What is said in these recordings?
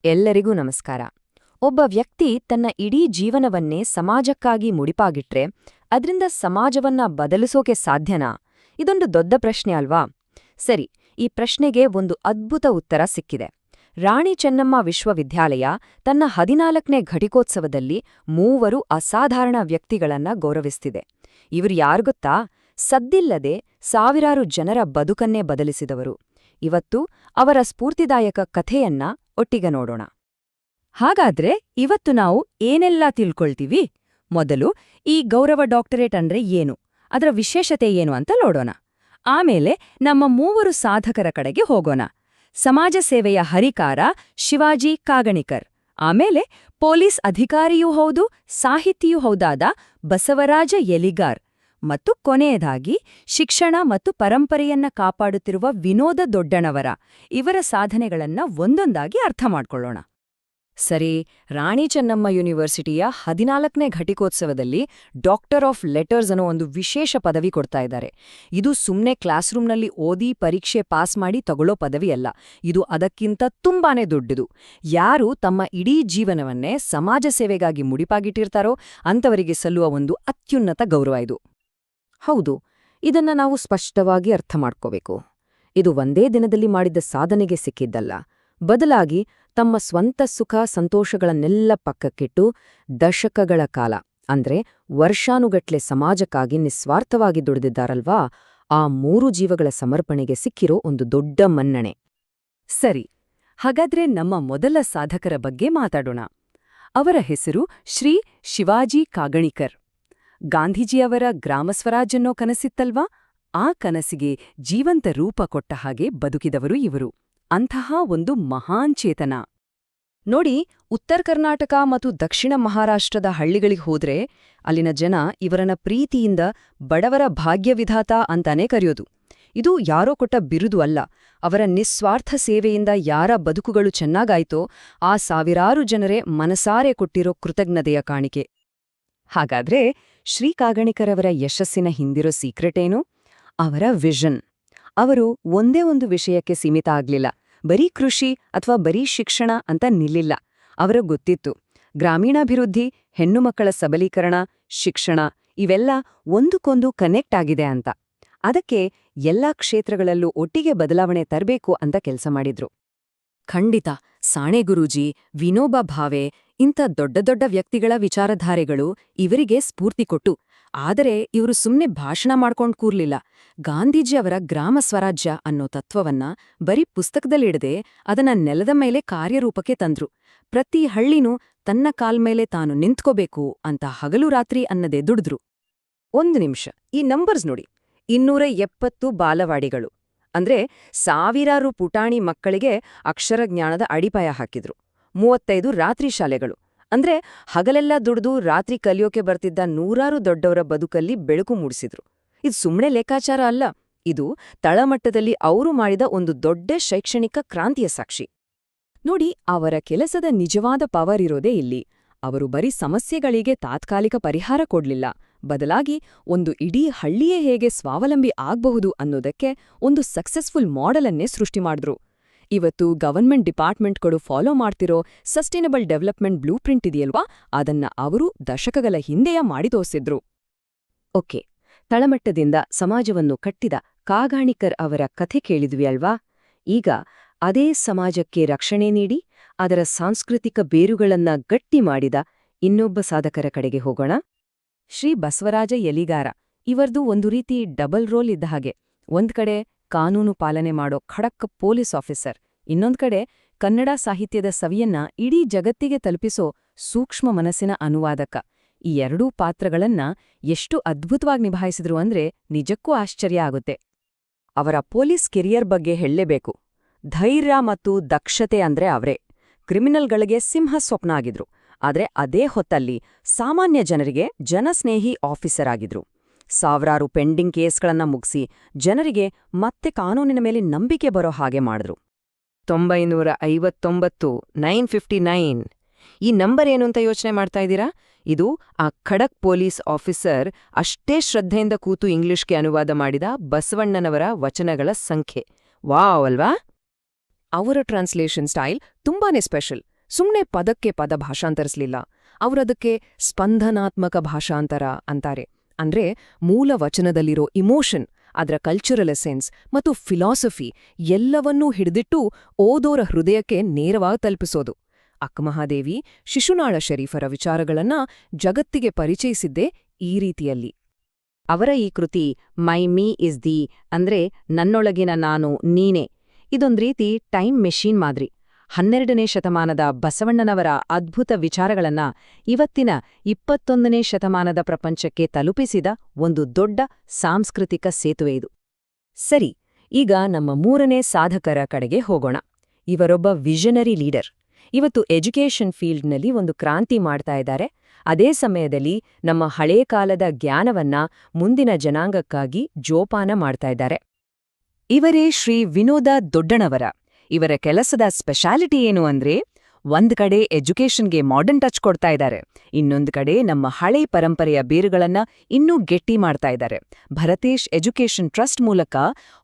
ಎಲ್ಲರಿಗೂ ನಮಸ್ಕಾರ. ಒಬ್ಬ ವ್ಯಕ್ತಿ ತನ್ನ ಇಡೀ ಜೀವನವನ್ನೇ ಸಮಾಜಕ್ಕಾಗಿ ಮುಡಿಪಾಗಿಟ್ರೆ ಅದ್ರಿಂದ ಸಮಾಜವನ್ನ ಬದಲಿಸೋಕೆ ಸಾಧ್ಯನಾ? ಇದೊಂದು ದೊಡ್ಡ ಪ್ರಶ್ನೆ ಅಲ್ವಾ? ಸರಿ, ಈ ಪ್ರಶ್ನೆಗೆ ಒಂದು ಅದ್ಭುತ ಉತ್ತರ ಸಿಕ್ಕಿದೆ. ರಾಣಿ ಚೆನ್ನಮ್ಮ ವಿಶ್ವವಿದ್ಯಾಲಯ ತನ್ನ 14ನೇ ಘಟಿಕೋತ್ಸವದಲ್ಲಿ 3 ಅಸಾಧಾರಣ ವ್ಯಕ್ತಿಗಳನ್ನ ಗೌರವಿಸ್ತಿದೆ. ಇವರು ಯಾರ್ಗೊತ್ತಾ? ಸದ್ದಿಲ್ಲದೆ ಸಾವಿರಾರು ಜನರ ಬದುಕನ್ನೇ ಬದಲಿಸಿದವರು. ಇವತ್ತು ಅವರ ಸ್ಫೂರ್ತಿದಾಯಕ ಕಥೆಯನ್ನ ಒಟ್ಟಿಗೆ ನೋಡೋಣ. ಹಾಗಾದ್ರೆ ಇವತ್ತು ನಾವು ಏನೆಲ್ಲ ತಿಳ್ಕೊಳ್ತೀವಿ? ಮೊದಲು ಈ ಗೌರವ ಡಾಕ್ಟರೇಟ್ ಅಂದ್ರೆ ಏನು, ಅದರ ವಿಶೇಷತೆ ಏನು ಅಂತ ನೋಡೋಣ. ಆಮೇಲೆ ನಮ್ಮ 3 ಸಾಧಕರ ಕಡೆಗೆ ಹೋಗೋಣ. ಸಮಾಜ ಸೇವೆಯ ಹರಿಕಾರ ಶಿವಾಜಿ ಕಾಗಣಿಕರ್, ಆಮೇಲೆ ಪೊಲೀಸ್ ಅಧಿಕಾರಿಯೂ ಹೌದು, ಸಾಹಿತಿಯೂ ಹೌದಾದ ಬಸವರಾಜ ಎಲಿಗಾರ್, ಮತ್ತು ಕೊನೆಯದಾಗಿ ಶಿಕ್ಷಣ ಮತ್ತು ಪರಂಪರೆಯನ್ನ ಕಾಪಾಡುತ್ತಿರುವ ವಿನೋದ ದೊಡ್ಡಣವರ. ಇವರ ಸಾಧನೆಗಳನ್ನ ಒಂದೊಂದಾಗಿ ಅರ್ಥ ಮಾಡ್ಕೊಳ್ಳೋಣ. ಸರಿ, Rani Chennamma ಯೂನಿವರ್ಸಿಟಿಯ 14ನೇ ಘಟಿಕೋತ್ಸವದಲ್ಲಿ doctor of letters ಅನ್ನೋ ಒಂದು ವಿಶೇಷ ಪದವಿ ಕೊಡ್ತಾ ಇದ್ದಾರೆ. ಇದು ಸುಮ್ನೆ ಕ್ಲಾಸ್ರೂಮ್ನಲ್ಲಿ ಓದಿ ಪರೀಕ್ಷೆ ಪಾಸ್ ಮಾಡಿ ತಗೊಳ್ಳೋ ಪದವಿ ಅಲ್ಲ. ಇದು ಅದಕ್ಕಿಂತ ತುಂಬಾನೇ ದೊಡ್ಡದು. ಯಾರು ತಮ್ಮ ಇಡೀ ಜೀವನವನ್ನೇ ಸಮಾಜ ಸೇವೆಗಾಗಿ ಮುಡಿಪಾಗಿಟ್ಟಿರ್ತಾರೋ ಅಂಥವರಿಗೆ ಸಲ್ಲುವ ಒಂದು ಅತ್ಯುನ್ನತ ಗೌರವ ಇದು. ಹೌದು, ಇದನ್ನ ನಾವು ಸ್ಪಷ್ಟವಾಗಿ ಅರ್ಥ ಮಾಡ್ಕೋಬೇಕು. ಇದು ಒಂದೇ ದಿನದಲ್ಲಿ ಮಾಡಿದ ಸಾಧನೆಗೆ ಸಿಕ್ಕಿದ್ದಲ್ಲ. ಬದಲಾಗಿ ತಮ್ಮ ಸ್ವಂತ ಸುಖ ಸಂತೋಷಗಳನ್ನೆಲ್ಲ ಪಕ್ಕಕ್ಕಿಟ್ಟು ದಶಕಗಳ ಕಾಲ, ಅಂದ್ರೆ ವರ್ಷಾನುಗಟ್ಲೆ ಸಮಾಜಕ್ಕಾಗಿ ನಿಸ್ವಾರ್ಥವಾಗಿ ದುಡಿದಿದ್ದಾರಲ್ವಾ, ಆ 3 ಜೀವಗಳ ಸಮರ್ಪಣೆಗೆ ಸಿಕ್ಕಿರೋ ಒಂದು ದೊಡ್ಡ ಮನ್ನಣೆ. ಸರಿ, ಹಾಗಾದ್ರೆ ನಮ್ಮ ಮೊದಲ ಸಾಧಕರ ಬಗ್ಗೆ ಮಾತಾಡೋಣ. ಅವರ ಹೆಸರು ಶ್ರೀ ಶಿವಾಜಿ ಕಾಗಣಿಕರ್. ಗಾಂಧೀಜಿಯವರ ಗ್ರಾಮಸ್ವರಾಜ್ ಅನ್ನೋ ಕನಸಿತ್ತಲ್ವಾ, ಆ ಕನಸಿಗೆ ಜೀವಂತ ರೂಪ ಕೊಟ್ಟ ಹಾಗೆ ಬದುಕಿದವರು ಇವರು. ಅಂತಹ ಒಂದು ಮಹಾನ್ ಚೇತನ. ನೋಡಿ, ಉತ್ತರ ಕರ್ನಾಟಕ ಮತ್ತು ದಕ್ಷಿಣ ಮಹಾರಾಷ್ಟ್ರದ ಹಳ್ಳಿಗಳಿಗೆ ಹೋದ್ರೆ ಅಲ್ಲಿನ ಜನ ಇವರನ್ನ ಪ್ರೀತಿಯಿಂದ ಬಡವರ ಭಾಗ್ಯವಿಧಾತ ಅಂತಾನೇ ಕರೆಯೋದು. ಇದು ಯಾರೋ ಕೊಟ್ಟ ಬಿರುದು ಅಲ್ಲ. ಅವರ ನಿಸ್ವಾರ್ಥ ಸೇವೆಯಿಂದ ಯಾರ ಬದುಕುಗಳು ಚೆನ್ನಾಗಾಯ್ತೋ ಆ ಸಾವಿರಾರು ಜನರೇ ಮನಸಾರೆ ಕೊಟ್ಟಿರೋ ಕೃತಜ್ಞತೆಯ ಕಾಣಿಕೆ. ಹಾಗಾದ್ರೆ ಶ್ರೀ ಕಾಗಣಿಕರವರ ಯಶಸ್ಸಿನ ಹಿಂದಿರೋ ಸೀಕ್ರೆಟ್ ಏನು? ಅವರ ವಿಷನ್. ಅವರು ಒಂದೇ ಒಂದು ವಿಷಯಕ್ಕೆ ಸೀಮಿತ ಆಗ್ಲಿಲ್ಲ. ಬರೀ ಕೃಷಿ ಅಥವಾ ಬರೀ ಶಿಕ್ಷಣ ಅಂತ ನಿಲ್ಲಿಲ್ಲ. ಅವರ ಗೊತ್ತಿತ್ತು, ಗ್ರಾಮೀಣಾಭಿವೃದ್ಧಿ, ಹೆಣ್ಣು ಮಕ್ಕಳ ಸಬಲೀಕರಣ, ಶಿಕ್ಷಣ ಇವೆಲ್ಲ ಒಂದಕ್ಕೊಂದು ಕನೆಕ್ಟ್ ಆಗಿದೆ ಅಂತ. ಅದಕ್ಕೆ ಎಲ್ಲಾ ಕ್ಷೇತ್ರಗಳಲ್ಲೂ ಒಟ್ಟಿಗೆ ಬದಲಾವಣೆ ತರಬೇಕು ಅಂತ ಕೆಲಸ ಮಾಡಿದ್ರು. ಖಂಡಿತ ಸಾಣೆ ಗುರೂಜಿ, ವಿನೋಬಾ ಭಾವೆ ಇಂಥ ದೊಡ್ಡ ದೊಡ್ಡ ವ್ಯಕ್ತಿಗಳ ವಿಚಾರಧಾರೆಗಳು ಇವರಿಗೆ ಸ್ಫೂರ್ತಿ ಕೊಟ್ಟು. ಆದರೆ ಇವರು ಸುಮ್ನೆ ಭಾಷಣ ಮಾಡ್ಕೊಂಡ್ ಕೂರ್ಲಿಲ್ಲ. ಗಾಂಧೀಜಿಯವರ ಗ್ರಾಮ ಸ್ವರಾಜ್ಯ ಅನ್ನೋ ತತ್ವವನ್ನ ಬರೀ ಪುಸ್ತಕದಲ್ಲಿಡದೆ ಅದನ್ನ ನೆಲದ ಮೇಲೆ ಕಾರ್ಯರೂಪಕ್ಕೆ ತಂದ್ರು. ಪ್ರತಿ ಹಳ್ಳಿನೂ ತನ್ನ ಕಾಲ್ಮೇಲೆ ತಾನು ನಿಂತ್ಕೋಬೇಕು ಅಂತ ಹಗಲು ರಾತ್ರಿ ಅನ್ನದೇ ದುಡಿದ್ರು. 1 ನಿಮಿಷ, ಈ ನಂಬರ್ಸ್ ನೋಡಿ. 270 ಬಾಲವಾಡಿಗಳು, ಅಂದ್ರೆ ಸಾವಿರಾರು ಪುಟಾಣಿ ಮಕ್ಕಳಿಗೆ ಅಕ್ಷರಜ್ಞಾನದ ಅಡಿಪಾಯ ಹಾಕಿದ್ರು. 35 ರಾತ್ರಿ ಶಾಲೆಗಳು, ಅಂದ್ರೆ ಹಗಲೆಲ್ಲ ದುಡಿದು ರಾತ್ರಿ ಕಲಿಯೋಕೆ ಬರ್ತಿದ್ದ ನೂರಾರು ದೊಡ್ಡವರ ಬದುಕಲ್ಲಿ ಬೆಳಕು ಮೂಡಿಸಿದ್ರು. ಇದು ಸುಮ್ಮನೆ ಲೆಕ್ಕಾಚಾರ ಅಲ್ಲ, ಇದು ತಳಮಟ್ಟದಲ್ಲಿ ಅವರು ಮಾಡಿದ ಒಂದು ದೊಡ್ಡ ಶೈಕ್ಷಣಿಕ ಕ್ರಾಂತಿಯ ಸಾಕ್ಷಿ. ನೋಡಿ, ಅವರ ಕೆಲಸದ ನಿಜವಾದ ಪವರ್ ಇರೋದೇ ಇಲ್ಲಿ. ಅವರು ಬರೀ ಸಮಸ್ಯೆಗಳಿಗೆ ತಾತ್ಕಾಲಿಕ ಪರಿಹಾರ ಕೊಡ್ಲಿಲ್ಲ, ಬದಲಾಗಿ ಒಂದು ಇಡೀ ಹಳ್ಳಿಯೇ ಹೇಗೆ ಸ್ವಾವಲಂಬಿ ಆಗ್ಬಹುದು ಅನ್ನೋದಕ್ಕೆ ಒಂದು ಸಕ್ಸಸ್ಫುಲ್ ಮಾಡೆಲನ್ನೇ ಸೃಷ್ಟಿ ಮಾಡಿದ್ರು. ಇವತ್ತು ಗವರ್ಮೆಂಟ್ ಡಿಪಾರ್ಟ್ಮೆಂಟ್ಗಳು ಫಾಲೋ ಮಾಡ್ತಿರೋ ಸಸ್ಟೈನಬಲ್ ಡೆವಲಪ್ಮೆಂಟ್ ಬ್ಲೂ ಪ್ರಿಂಟ್ ಇದೆಯಲ್ವಾ, ಅದನ್ನ ಅವರು ದಶಕಗಳ ಹಿಂದೆಯೇ ಮಾಡಿ ತೋರಿಸಿದ್ರು. ಓಕೆ, ತಳಮಟ್ಟದಿಂದ ಸಮಾಜವನ್ನು ಕಟ್ಟಿದ ಕಾಗಾಣಿಕರ್ ಅವರ ಕಥೆ ಕೇಳಿದ್ವಿ ಅಲ್ವಾ? ಈಗ ಅದೇ ಸಮಾಜಕ್ಕೆ ರಕ್ಷಣೆ ನೀಡಿ ಅದರ ಸಾಂಸ್ಕೃತಿಕ ಬೇರುಗಳನ್ನ ಗಟ್ಟಿ ಮಾಡಿದ ಇನ್ನೊಬ್ಬ ಸಾಧಕರ ಕಡೆಗೆ ಹೋಗೋಣ. ಶ್ರೀ ಬಸವರಾಜ ಎಲಿಗಾರ. ಇವರ್ದು ಒಂದು ರೀತಿ ಡಬಲ್ ರೋಲ್ ಇದ್ದ ಹಾಗೆ. ಒಂದ್ ಕಡೆ ಕಾನೂನು ಪಾಲನೆ ಮಾಡೋ ಖಡಕ್ ಪೊಲೀಸ್ ಆಫೀಸರ್, ಇನ್ನೊಂದ್ ಕಡೆ ಕನ್ನಡ ಸಾಹಿತ್ಯದ ಸವಿಯನ್ನ ಇಡೀ ಜಗತ್ತಿಗೆ ತಲುಪಿಸೋ ಸೂಕ್ಷ್ಮ ಮನಸ್ಸಿನ ಅನುವಾದಕ. ಈ 2 ಪಾತ್ರಗಳನ್ನ ಎಷ್ಟು ಅದ್ಭುತವಾಗಿ ನಿಭಾಯಿಸಿದ್ರು ಅಂದ್ರೆ ನಿಜಕ್ಕೂ ಆಶ್ಚರ್ಯ ಆಗುತ್ತೆ. ಅವರ ಪೊಲೀಸ್ ಕೆರಿಯರ್ ಬಗ್ಗೆ ಹೇಳಲೇಬೇಕು. ಧೈರ್ಯ ಮತ್ತು ದಕ್ಷತೆ ಅಂದ್ರೆ ಅವ್ರೇ. ಕ್ರಿಮಿನಲ್ಗಳಿಗೆ ಸಿಂಹ ಸ್ವಪ್ನ ಆಗಿದ್ರು, ಆದ್ರೆ ಅದೇ ಹೊತ್ತಲ್ಲಿ ಸಾಮಾನ್ಯ ಜನರಿಗೆ ಜನಸ್ನೇಹಿ ಆಫೀಸರ್ ಆಗಿದ್ರು. ಸಾವಿರಾರು ಪೆಂಡಿಂಗ್ ಕೇಸ್ಗಳನ್ನ ಮುಗಿಸಿ ಜನರಿಗೆ ಮತ್ತೆ ಕಾನೂನಿನ ಮೇಲೆ ನಂಬಿಕೆ ಬರೋ ಹಾಗೆ ಮಾಡಿದ್ರು. 959, 959 ಈ ನಂಬರ್ ಏನು ಅಂತ ಯೋಚನೆ ಮಾಡ್ತಾ ಇದ್ದೀರಾ? ಇದು ಆ ಖಡಕ್ ಪೊಲೀಸ್ ಆಫೀಸರ್ ಅಷ್ಟೇ ಶ್ರದ್ಧೆಯಿಂದ ಕೂತು ಇಂಗ್ಲಿಷ್ಗೆ ಅನುವಾದ ಮಾಡಿದ ಬಸವಣ್ಣನವರ ವಚನಗಳ ಸಂಖ್ಯೆ. ವಾವ್ ಅಲ್ವಾ? ಅವರ ಟ್ರಾನ್ಸ್ಲೇಷನ್ ಸ್ಟೈಲ್ ತುಂಬಾನೇ ಸ್ಪೆಷಲ್. ಸುಮ್ನೆ ಪದಕ್ಕೆ ಪದ ಭಾಷಾಂತರಿಸ್ಲಿಲ್ಲ. ಅವರದಕ್ಕೆ ಸ್ಪಂದನಾತ್ಮಕ ಭಾಷಾಂತರ ಅಂತಾರೆ. ಅಂದ್ರೆ ಮೂಲ ವಚನದಲ್ಲಿರೋ ಇಮೋಷನ್, ಅದರ ಕಲ್ಚರಲ್ ಎಸೆನ್ಸ್ ಮತ್ತು ಫಿಲಾಸಫಿ ಎಲ್ಲವನ್ನೂ ಹಿಡಿದಿಟ್ಟು ಓದೋರ ಹೃದಯಕ್ಕೆ ನೇರವಾಗಿ ತಲುಪಿಸೋದು. ಅಕ್ಕಮಹಾದೇವಿ ಶಿಶುನಾಳ ಶರೀಫರ ವಿಚಾರಗಳನ್ನ ಜಗತ್ತಿಗೆ ಪರಿಚಯಿಸಿದ್ದೇ ಈ ರೀತಿಯಲ್ಲಿ. ಅವರ ಈ ಕೃತಿ ಮೈ ಮೀ ಇಸ್ ದಿ ಅಂದ್ರೆ ನನ್ನೊಳಗಿನ ನಾನು ನೀನೇ ಇದೊಂದ್ ರೀತಿ ಟೈಮ್ ಮೆಷೀನ್ ಮಾದ್ರಿ. 12ನೇ ಶತಮಾನದ ಬಸವಣ್ಣನವರ ಅದ್ಭುತ ವಿಚಾರಗಳನ್ನ ಇವತ್ತಿನ 21ನೇ ಶತಮಾನದ ಪ್ರಪಂಚಕ್ಕೆ ತಲುಪಿಸಿದ ಒಂದು ದೊಡ್ಡ ಸಾಂಸ್ಕೃತಿಕ ಸೇತುವೆ ಇದು. ಸರಿ, ಈಗ ನಮ್ಮ 3ನೇ ಸಾಧಕರ ಕಡೆಗೆ ಹೋಗೋಣ. ಇವರೊಬ್ಬ ವಿಷನರಿ ಲೀಡರ್. ಇವತ್ತು ಎಜುಕೇಷನ್ ಫೀಲ್ಡ್ನಲ್ಲಿ ಒಂದು ಕ್ರಾಂತಿ ಮಾಡ್ತಾ ಇದ್ದಾರೆ. ಅದೇ ಸಮಯದಲ್ಲಿ ನಮ್ಮ ಹಳೇ ಕಾಲದ ಜ್ಞಾನವನ್ನ ಮುಂದಿನ ಜನಾಂಗಕ್ಕಾಗಿ ಜೋಪಾನ ಮಾಡ್ತಾ ಇದ್ದಾರೆ. ಇವರೇ ಶ್ರೀ ವಿನೋದ ದೊಡ್ಡಣವರ. ಇವರ ಕೆಲಸದ ಸ್ಪೆಷಾಲಿಟಿ ಏನು ಅಂದ್ರೆ, ಒಂದ್ ಕಡೆ ಎಜುಕೇಷನ್ಗೆ ಮಾಡರ್ನ್ ಟಚ್ ಕೊಡ್ತಾ ಇದ್ದಾರೆ, ಇನ್ನೊಂದು ಕಡೆ ನಮ್ಮ ಹಳೆ ಪರಂಪರೆಯ ಬೇರುಗಳನ್ನ ಇನ್ನೂ ಗಟ್ಟಿ ಮಾಡ್ತಾ ಇದ್ದಾರೆ. ಭರತೇಶ್ ಎಜುಕೇಷನ್ ಟ್ರಸ್ಟ್ ಮೂಲಕ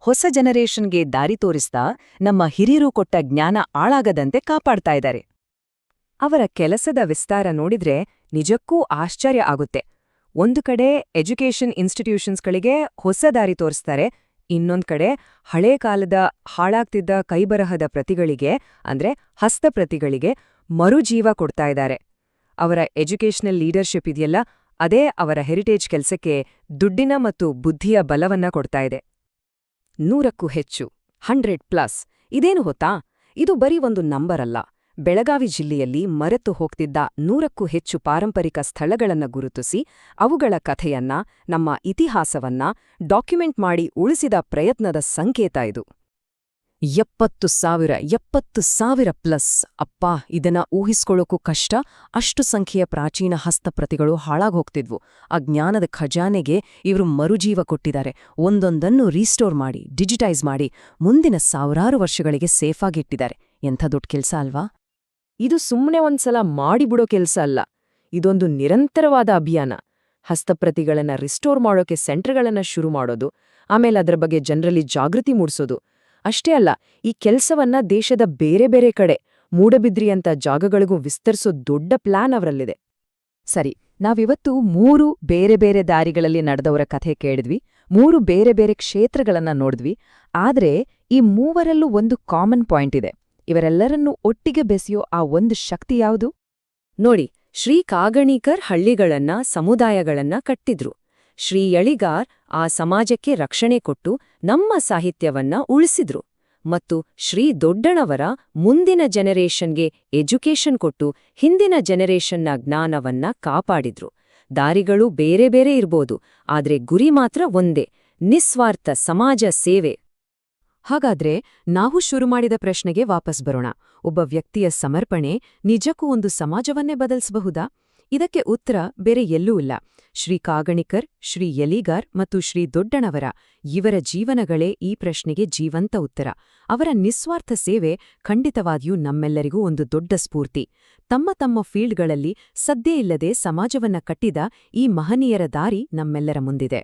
ಹೊಸ ಜನರೇಷನ್ಗೆ ದಾರಿ ತೋರಿಸ್ತಾ ನಮ್ಮ ಹಿರಿಯರು ಕೊಟ್ಟ ಜ್ಞಾನ ಹಾಳಾಗದಂತೆ ಕಾಪಾಡ್ತಾ ಇದ್ದಾರೆ. ಅವರ ಕೆಲಸದ ವಿಸ್ತಾರ ನೋಡಿದ್ರೆ ನಿಜಕ್ಕೂ ಆಶ್ಚರ್ಯ ಆಗುತ್ತೆ. ಒಂದು ಕಡೆ ಎಜುಕೇಷನ್ ಇನ್ಸ್ಟಿಟ್ಯೂಷನ್ಸ್ಗಳಿಗೆ ಹೊಸ ದಾರಿ ತೋರಿಸ್ತಾರೆ, ಇನ್ನೊಂದ್ ಕಡೆ ಹಳೇ ಕಾಲದ ಹಾಳಾಗ್ತಿದ್ದ ಕೈಬರಹದ ಪ್ರತಿಗಳಿಗೆ ಅಂದ್ರೆ ಹಸ್ತಪ್ರತಿಗಳಿಗೆ ಮರುಜೀವ ಕೊಡ್ತಾ ಇದ್ದಾರೆ. ಅವರ ಎಜುಕೇಷನಲ್ ಲೀಡರ್ಶಿಪ್ ಇದೆಯಲ್ಲ, ಅದೇ ಅವರ ಹೆರಿಟೇಜ್ ಕೆಲಸಕ್ಕೆ ದುಡ್ಡಿನ ಮತ್ತು ಬುದ್ಧಿಯ ಬಲವನ್ನ ಕೊಡ್ತಾ ಇದೆ. 100ಕ್ಕೂ ಹೆಚ್ಚು, 100+. ಇದೇನು ಹೊತ್ತಾ? ಇದು ಬರೀ ಒಂದು ನಂಬರ್ ಅಲ್ಲ. ಬೆಳಗಾವಿ ಜಿಲ್ಲೆಯಲ್ಲಿ ಮರೆತು ಹೋಗ್ತಿದ್ದ 100ಕ್ಕೂ ಹೆಚ್ಚು ಪಾರಂಪರಿಕ ಸ್ಥಳಗಳನ್ನ ಗುರುತಿಸಿ ಅವುಗಳ ಕಥೆಯನ್ನ, ನಮ್ಮ ಇತಿಹಾಸವನ್ನ ಡಾಕ್ಯುಮೆಂಟ್ ಮಾಡಿ ಉಳಿಸಿದ ಪ್ರಯತ್ನದ ಸಂಕೇತ ಇದು. 70,000+. ಅಪ್ಪಾ, ಇದನ್ನ ಊಹಿಸ್ಕೊಳ್ಳೋಕ್ಕೂ ಕಷ್ಟ. ಅಷ್ಟು ಸಂಖ್ಯೆಯ ಪ್ರಾಚೀನ ಹಸ್ತಪ್ರತಿಗಳು ಹಾಳಾಗೋಗ್ತಿದ್ವು. ಆ ಜ್ಞಾನದ ಖಜಾನೆಗೆ ಇವರು ಮರುಜೀವ ಕೊಟ್ಟಿದ್ದಾರೆ. ಒಂದೊಂದನ್ನು ರೀಸ್ಟೋರ್ ಮಾಡಿ, ಡಿಜಿಟೈಸ್ ಮಾಡಿ ಮುಂದಿನ ಸಾವಿರಾರು ವರ್ಷಗಳಿಗೆ ಸೇಫಾಗಿಟ್ಟಿದ್ದಾರೆ. ಎಂಥ ದೊಡ್ಡ ಕೆಲ್ಸ ಅಲ್ವಾ? ಇದು ಸುಮ್ಮನೆ ಒಂದ್ಸಲ ಮಾಡಿಬಿಡೋ ಕೆಲ್ಸ ಅಲ್ಲ. ಇದೊಂದು ನಿರಂತರವಾದ ಅಭಿಯಾನ. ಹಸ್ತಪ್ರತಿಗಳನ್ನ ರಿಸ್ಟೋರ್ ಮಾಡೋಕೆ ಸೆಂಟರ್ಗಳನ್ನ ಶುರು ಮಾಡೋದು, ಆಮೇಲೆ ಅದರ ಬಗ್ಗೆ ಜನರಲ್ಲಿ ಜಾಗೃತಿ ಮೂಡಿಸೋದು. ಅಷ್ಟೇ ಅಲ್ಲ, ಈ ಕೆಲ್ಸವನ್ನ ದೇಶದ ಬೇರೆ ಬೇರೆ ಕಡೆ, ಮೂಡಬಿದ್ರಿಯಂಥ ಜಾಗಗಳಿಗೂ ವಿಸ್ತರಿಸೋ ದೊಡ್ಡ ಪ್ಲಾನ್ ಅವರಲ್ಲಿದೆ. ಸರಿ, ನಾವಿವತ್ತು 3 ಬೇರೆ ಬೇರೆ ದಾರಿಗಳಲ್ಲಿ ನಡೆದವರ ಕಥೆ ಕೇಳಿದ್ವಿ, 3 ಬೇರೆ ಬೇರೆ ಕ್ಷೇತ್ರಗಳನ್ನ ನೋಡಿದ್ವಿ. ಆದ್ರೆ ಈ ಮೂವರಲ್ಲೂ ಒಂದು ಕಾಮನ್ ಪಾಯಿಂಟ್ ಇದೆ. ಇವರೆಲ್ಲರನ್ನೂ ಒಟ್ಟಿಗೆ ಬೆಸೆಯೋ ಆ ಒಂದು ಶಕ್ತಿ ಯಾವುದು? ನೋಡಿ, ಶ್ರೀ ಕಾಗಣೀಕರ್ ಹಳ್ಳಿಗಳನ್ನ, ಸಮುದಾಯಗಳನ್ನ ಕಟ್ಟಿದ್ರು. ಶ್ರೀ ಯಳಿಗಾರ್ ಆ ಸಮಾಜಕ್ಕೆ ರಕ್ಷಣೆ ಕೊಟ್ಟು ನಮ್ಮ ಸಾಹಿತ್ಯವನ್ನ ಉಳಿಸಿದ್ರು. ಮತ್ತು ಶ್ರೀ ದೊಡ್ಡಣವರ ಮುಂದಿನ ಜನರೇಷನ್ಗೆ ಎಜುಕೇಷನ್ ಕೊಟ್ಟು ಹಿಂದಿನ ಜನರೇಷನ್ನ ಜ್ಞಾನವನ್ನ ಕಾಪಾಡಿದ್ರು. ದಾರಿಗಳು ಬೇರೆ ಬೇರೆ ಇರ್ಬೋದು, ಆದ್ರೆ ಗುರಿ ಮಾತ್ರ ಒಂದೇ: ನಿಸ್ವಾರ್ಥ ಸಮಾಜ ಸೇವೆ. ಹಾಗಾದ್ರೆ ನಾವು ಶುರು ಮಾಡಿದ ಪ್ರಶ್ನೆಗೆ ವಾಪಸ್ ಬರೋಣ. ಒಬ್ಬ ವ್ಯಕ್ತಿಯ ಸಮರ್ಪಣೆ ನಿಜಕ್ಕೂ ಒಂದು ಸಮಾಜವನ್ನೇ ಬದಲಿಸಬಹುದಾ? ಇದಕ್ಕೆ ಉತ್ತರ ಬೇರೆ ಎಲ್ಲೂ ಇಲ್ಲ. ಶ್ರೀ ಕಾಗಣಿಕರ್, ಶ್ರೀ ಯಲಿಗಾರ್ ಮತ್ತು ಶ್ರೀ ದೊಡ್ಡಣವರ ಇವರ ಜೀವನಗಳೇ ಈ ಪ್ರಶ್ನೆಗೆ ಜೀವಂತ ಉತ್ತರ. ಅವರ ನಿಸ್ವಾರ್ಥ ಸೇವೆ ಖಂಡಿತವಾಗಿಯೂ ನಮ್ಮೆಲ್ಲರಿಗೂ ಒಂದು ದೊಡ್ಡ ಸ್ಫೂರ್ತಿ. ತಮ್ಮ ತಮ್ಮ ಫೀಲ್ಡ್ಗಳಲ್ಲಿ ಸದ್ದೇ ಇಲ್ಲದೆ ಸಮಾಜವನ್ನ ಕಟ್ಟಿದ ಈ ಮಹನೀಯರ ದಾರಿ ನಮ್ಮೆಲ್ಲರ ಮುಂದಿದೆ.